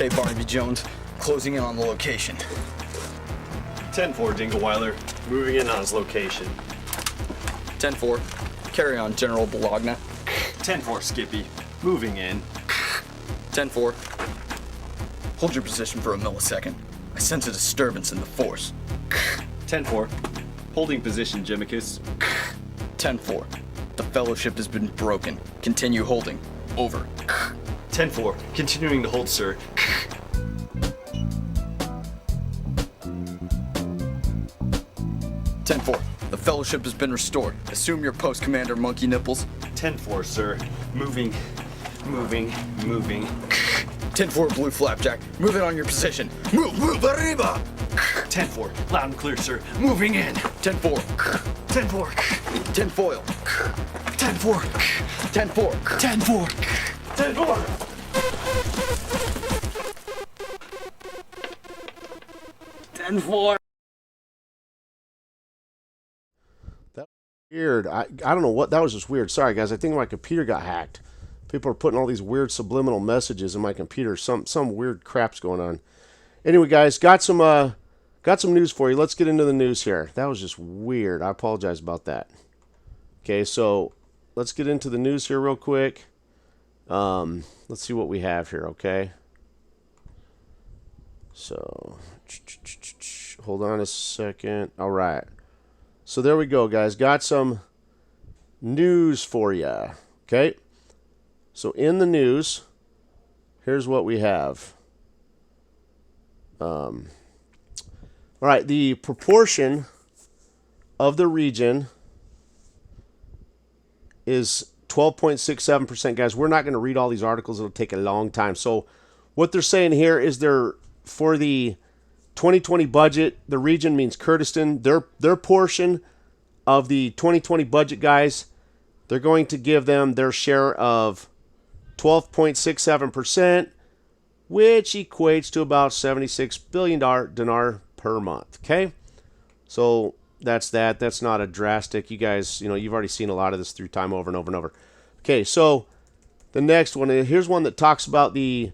Okay, Barnaby Jones, closing in on the location. 10-4, Dingleweiler, moving in on his location. 10-4, carry on, General Bologna. 10-4, Skippy, moving in. 10-4, hold your position for a millisecond. I sense a disturbance in the force. 10-4, holding position, Jimicus. 10-4, the fellowship has been broken. Continue holding. Over. 10-4, continuing to hold, sir. 10-4, the fellowship has been restored. Assume your post, Commander Monkey Nipples. 10-4, sir. Moving. 10-4, Blue Flapjack, move in on your position. Move, arriba! 10-4, loud and clear, sir. Moving in. 10-4, 10-4, 10 foil. 10-4, 10-4, 10-4, 10-4. Weird. I don't know what that was. Just weird. Sorry guys, I think my computer got hacked. People are putting all these weird subliminal messages in my computer. Some weird crap's going on. Anyway guys, got some news for you. Let's get into the news here. That was just weird. I apologize about that. Okay, so let's get into the news here real quick. Let's see what we have here, okay? So hold on a second. All right. So there we go, guys. Got some news for you. Okay. So in the news, here's what we have. All right. The proportion of the region is 12.67%. Guys, we're not going to read all these articles. It'll take a long time. So what they're saying here is they're for the 2020 budget, the region means Kurdistan, their portion of the 2020 budget, guys, they're going to give them their share of 12.67%, which equates to about $76 billion dinar per month, okay? So that's that. That's not a drastic. You guys, you've already seen a lot of this through time over and over and over. Okay, so the next one, here's one that talks about a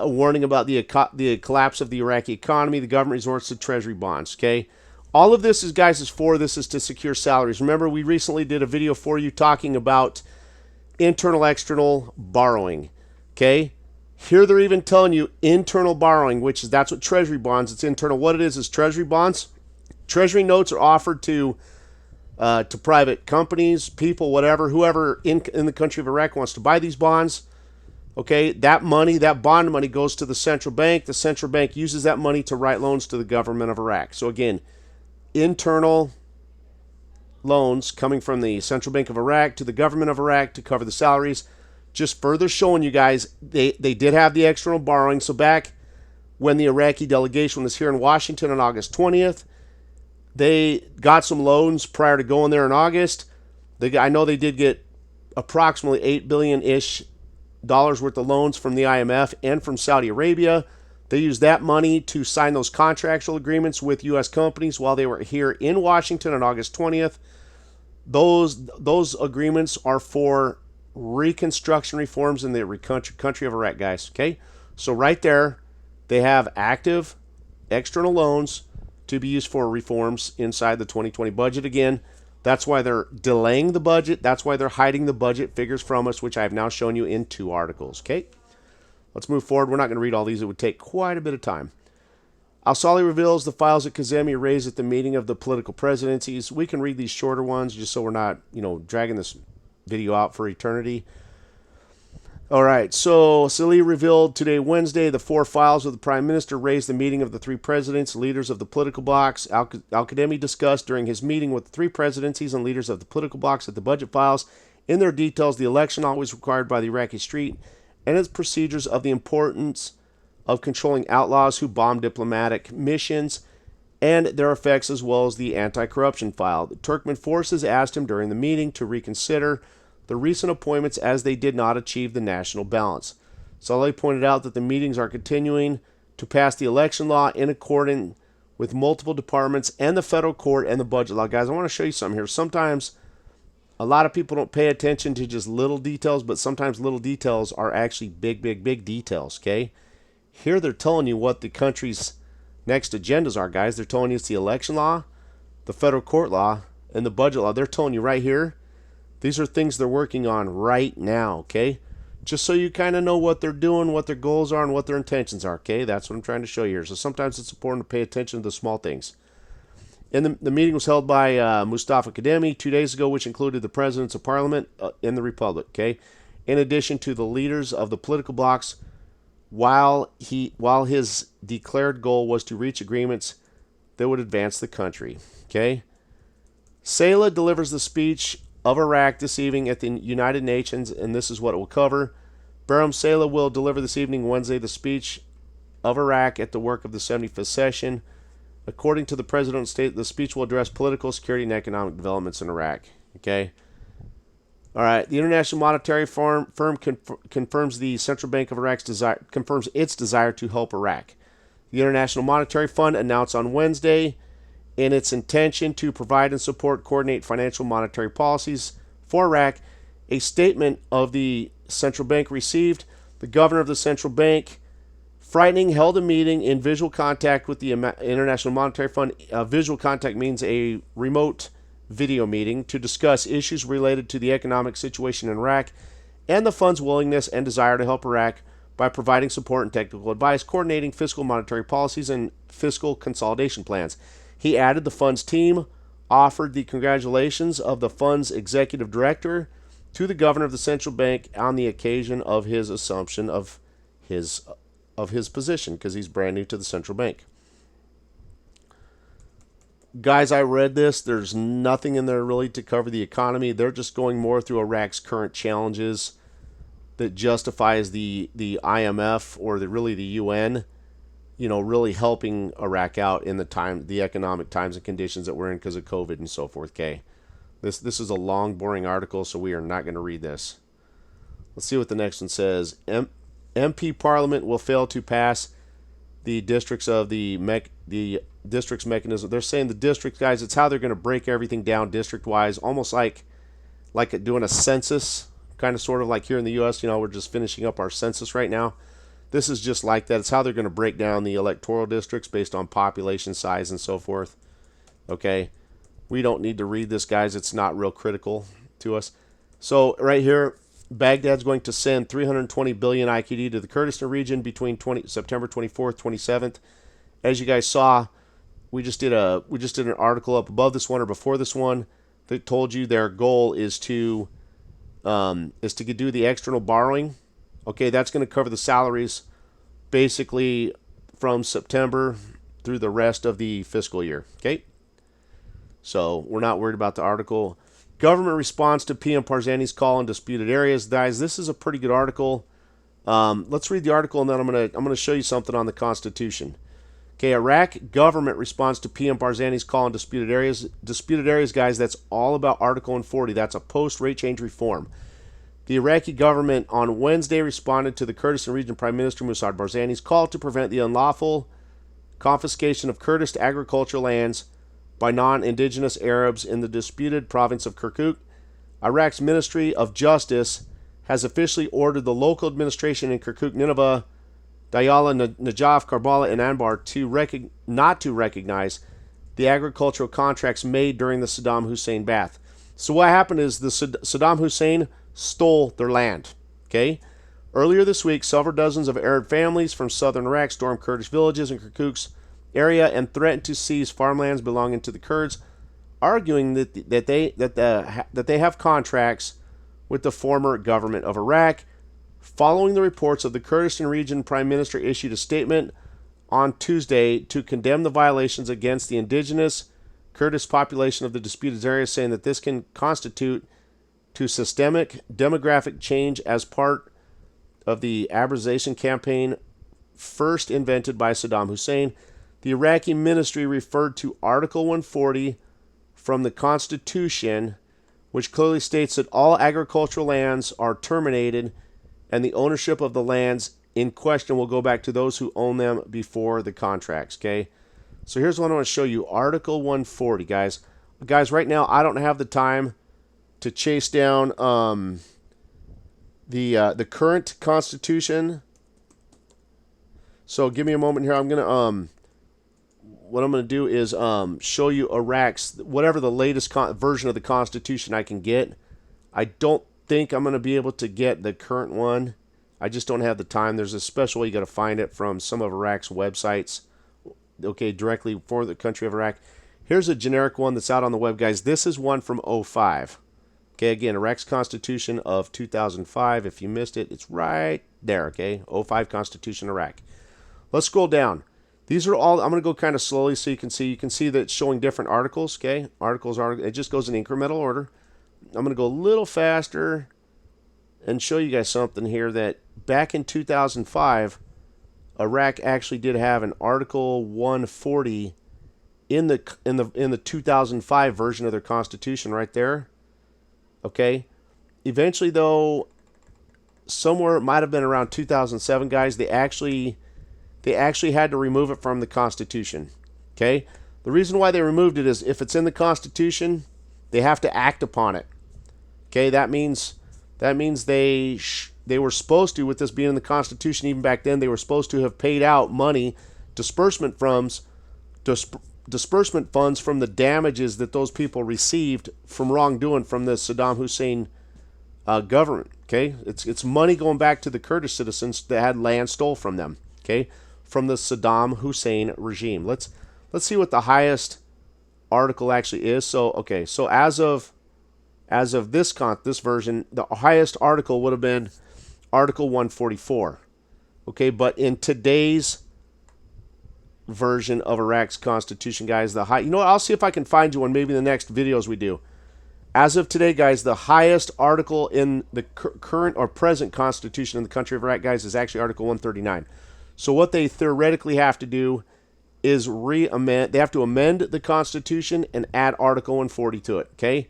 warning about the collapse of the Iraqi economy. The government resorts to treasury bonds, okay? All of this is, guys, this is to secure salaries. Remember, we recently did a video for you talking about internal, external borrowing, okay? Here they're even telling you internal borrowing, that's what treasury bonds, it's internal. What it is treasury bonds. Treasury notes are offered to private companies, people, whatever, whoever in the country of Iraq wants to buy these bonds. Okay, that bond money goes to the central bank. The central bank uses that money to write loans to the government of Iraq. So again, internal loans coming from the Central Bank of Iraq to the government of Iraq to cover the salaries. Just further showing you guys, they did have the external borrowing. So back when the Iraqi delegation was here in Washington on August 20th, they got some loans prior to going there in August. I know they did get approximately $8 billion-ish worth of loans from the IMF and from Saudi Arabia. They used that money to sign those contractual agreements with U.S. companies while they were here in Washington on August 20th. Those agreements are for reconstruction reforms in the country of Iraq, guys. Okay, so right there, they have active external loans to be used for reforms inside the 2020 budget. Again, that's why they're delaying the budget. That's why they're hiding the budget figures from us, which I have now shown you in 2 articles. Okay, let's move forward. We're not going to read all these. It would take quite a bit of time. Al-Sali reveals the files that Kazemi raised at the meeting of the political presidencies. We can read these shorter ones just so we're not, dragging this video out for eternity. All right, so Salih revealed today, Wednesday, the 4 files of the Prime Minister raised the meeting of the 3 presidents, leaders of the political blocs. Al-Kademi discussed during his meeting with the 3 presidencies and leaders of the political blocs that the budget files, in their details, the election always required by the Iraqi street, and its procedures of the importance of controlling outlaws who bomb diplomatic missions and their effects, as well as the anti-corruption file. The Turkmen forces asked him during the meeting to reconsider the recent appointments as they did not achieve the national balance. Saleh pointed out that the meetings are continuing to pass the election law in accordance with multiple departments and the federal court and the budget law. Guys, I want to show you something here. Sometimes a lot of people don't pay attention to just little details, but sometimes little details are actually big, big, big details, okay? Here they're telling you what the country's next agendas are, guys. They're telling you it's the election law, the federal court law, and the budget law. They're telling you right here, these are things they're working on right now, okay? Just so you kind of know what they're doing, what their goals are, and what their intentions are, okay? That's what I'm trying to show you here. So sometimes it's important to pay attention to the small things. And the meeting was held by Mustafa Kademi 2 days ago, which included the presidents of parliament in the republic, okay? In addition to the leaders of the political blocs, while his declared goal was to reach agreements that would advance the country, okay? Saleh delivers the speech of Iraq this evening at the United Nations, and this is what it will cover. Barham Saleh will deliver this evening, Wednesday, the speech of Iraq at the work of the 75th session. According to the President of the State, the speech will address political, security, and economic developments in Iraq. Okay? All right. The International Monetary Firm confirms the Central Bank of Iraq's confirms its desire to help Iraq. The International Monetary Fund announced on Wednesday in its intention to provide and support coordinate financial monetary policies for Iraq. A statement of the central bank received. The governor of the central bank, frightening, held a meeting in visual contact with the International Monetary Fund. Visual contact means a remote video meeting to discuss issues related to the economic situation in Iraq and the fund's willingness and desire to help Iraq by providing support and technical advice, coordinating fiscal monetary policies and fiscal consolidation plans. He added the fund's team offered the congratulations of the fund's executive director to the governor of the central bank on the occasion of his assumption of his position, because he's brand new to the central bank. Guys, I read this. There's nothing in there really to cover the economy. They're just going more through Iraq's current challenges that justifies the IMF or really the UN, really helping Iraq out in the economic times and conditions that we're in because of COVID and so forth. Okay, this is a long, boring article, so we are not going to read this. Let's see what the next one says. MP Parliament will fail to pass the districts of the districts mechanism. They're saying the district, guys, it's how they're going to break everything down district-wise, almost like doing a census, kind of sort of like here in the U.S. We're just finishing up our census right now. This is just like that. It's how they're going to break down the electoral districts based on population size and so forth. Okay, we don't need to read this, guys. It's not real critical to us. So right here, Baghdad's going to send 320 billion IQD to the Kurdistan region between September 24th, 27th. As you guys saw, we just did an article up above this one or before this one that told you their goal is to do the external borrowing. Okay, that's going to cover the salaries basically from September through the rest of the fiscal year. Okay, so we're not worried about the article. Government response to PM Barzani's call on disputed areas. Guys, this is a pretty good article. Let's read the article, and then I'm gonna show you something on the Constitution. Okay, Iraq government response to PM Barzani's call on disputed areas. Disputed areas, guys, that's all about Article 140. That's a post-rate change reform. The Iraqi government on Wednesday responded to the Kurdistan region Prime Minister Musaad Barzani's call to prevent the unlawful confiscation of Kurdish agricultural lands by non-indigenous Arabs in the disputed province of Kirkuk. Iraq's Ministry of Justice has officially ordered the local administration in Kirkuk, Nineveh, Diyala, Najaf, Karbala, and Anbar not to recognize the agricultural contracts made during the Saddam Hussein Ba'ath. So what happened is Saddam Hussein stole their land. Okay? Earlier this week, several dozens of Arab families from southern Iraq stormed Kurdish villages in Kirkuk's area and threatened to seize farmlands belonging to the Kurds, arguing that they have contracts with the former government of Iraq. Following the reports of the Kurdistan region, Prime Minister issued a statement on Tuesday to condemn the violations against the indigenous Kurdish population of the disputed area, saying that this can constitute to systemic demographic change as part of the Arabization campaign first invented by Saddam Hussein. The Iraqi ministry referred to Article 140 from the Constitution, which clearly states that all agricultural lands are terminated and the ownership of the lands in question will go back to those who own them before the contracts. Okay, so here's what I want to show you. Article 140, guys. Guys, right now I don't have the time to chase down the current Constitution. So give me a moment here. I'm gonna what I'm gonna do is show you Iraq's whatever the latest version of the Constitution I can get. I don't think I'm gonna be able to get the current one. I just don't have the time. There's a special way you got to find it from some of Iraq's websites. Okay, directly for the country of Iraq. Here's a generic one that's out on the web, guys. This is one from '05. Okay, again, Iraq's Constitution of 2005. If you missed it, it's right there, okay? '05 Constitution, Iraq. Let's scroll down. These are all, I'm going to go kind of slowly so you can see. You can see that it's showing different articles, okay? Articles, it just goes in incremental order. I'm going to go a little faster and show you guys something here that back in 2005, Iraq actually did have an Article 140 in the 2005 version of their constitution right there. Okay. Eventually, though, somewhere it might have been around 2007, guys, they actually had to remove it from the Constitution. Okay. The reason why they removed it is if it's in the Constitution, they have to act upon it. Okay. That means they were supposed to, with this being in the Constitution, even back then, they were supposed to have paid out money, disbursement funds from the damages that those people received from wrongdoing from the Saddam Hussein government. Okay, it's money going back to the Kurdish citizens that had land stole from them. Okay, from the Saddam Hussein regime. Let's see what the highest article actually is. So okay, so as of this version, the highest article would have been Article 144. Okay, but in today's version of Iraq's Constitution, guys, you know what? I'll see if I can find you one maybe in the next videos we do. As of today, guys, the highest article in the current or present Constitution in the country of Iraq, guys, is actually Article 139. So what they theoretically have to do is they have to amend the Constitution and add Article 140 to it, okay?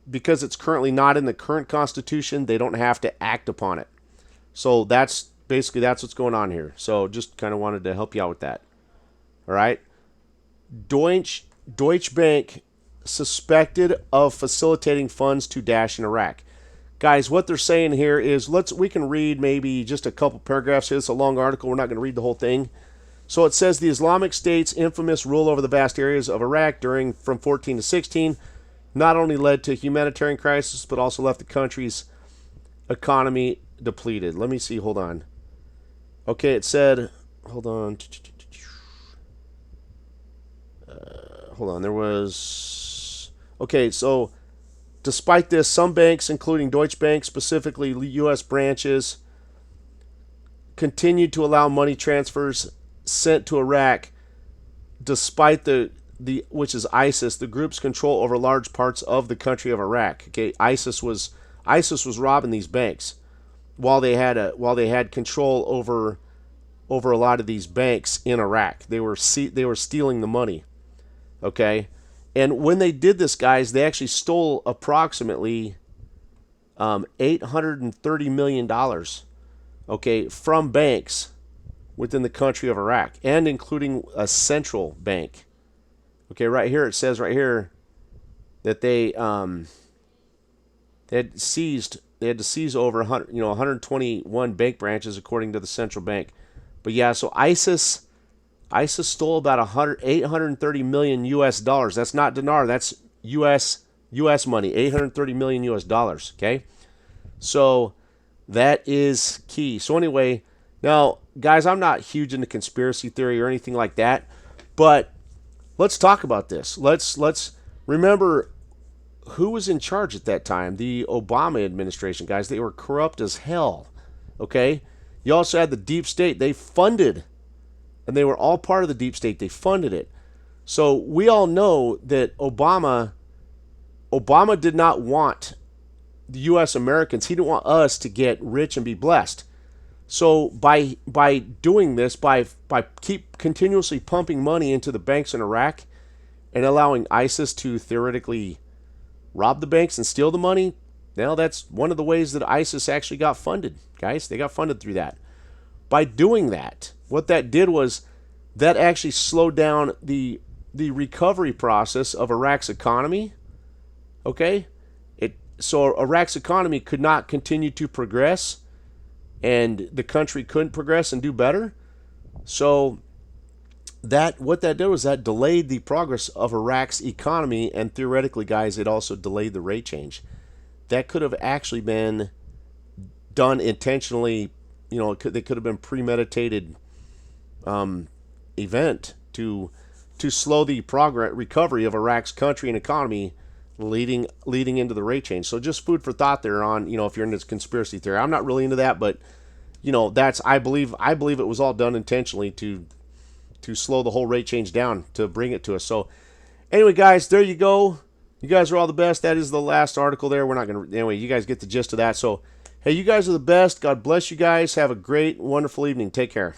Because it's currently not in the current Constitution, they don't have to act upon it. So that's what's going on here. So just kind of wanted to help you out with that. All right. Deutsche Bank suspected of facilitating funds to Daesh in Iraq. Guys, what they're saying here is we can read maybe just a couple paragraphs here. It's a long article. We're not going to read the whole thing. So it says the Islamic State's infamous rule over the vast areas of Iraq from 14 to 16 not only led to humanitarian crisis, but also left the country's economy depleted. Let me see. Hold on. Okay, it said, hold on. There was, okay, so despite this, some banks, including Deutsche Bank, specifically U.S. branches, continued to allow money transfers sent to Iraq, despite which is ISIS, the group's control over large parts of the country of Iraq. Okay, ISIS was robbing these banks while they had control over a lot of these banks in Iraq. They were stealing the money. Okay, and when they did this, guys, they actually stole approximately $830 million, okay, from banks within the country of Iraq, and including a central bank. Okay, right here it says right here that they had to seize over 121 bank branches according to the central bank. But yeah, so ISIS stole about $830 million US dollars. That's not dinar, that's US money, $830 million US dollars. Okay, so that is key. So anyway, now guys, I'm not huge into conspiracy theory or anything like that, but let's talk about this. Let's remember who was in charge at that time. The Obama administration, guys. They were corrupt as hell. Okay, you also had the deep state. They funded. And they were all part of the deep state. They funded it. So we all know that Obama did not want the U.S. Americans. He didn't want us to get rich and be blessed. So by doing this, by continuously pumping money into the banks in Iraq and allowing ISIS to theoretically rob the banks and steal the money, now that's one of the ways that ISIS actually got funded, guys. They got funded through that. By doing that, what that did was that actually slowed down the recovery process of Iraq's economy. Okay? So Iraq's economy could not continue to progress, and the country couldn't progress and do better. So that what that did was that delayed the progress of Iraq's economy, and theoretically, guys, it also delayed the rate change. That could have actually been done intentionally. You know, they could have been premeditated event to slow the progress recovery of Iraq's country and economy leading into the rate change. So just food for thought there on, you know, if you're into this conspiracy theory. I'm not really into that, but you know, that's I believe it was all done intentionally to slow the whole rate change down to bring it to us. So anyway, guys, there you go. You guys are all the best. That is the last article there. We're not going to, anyway, you guys get the gist of that. So, hey, you guys are the best. God bless you guys. Have a great, wonderful evening. Take care.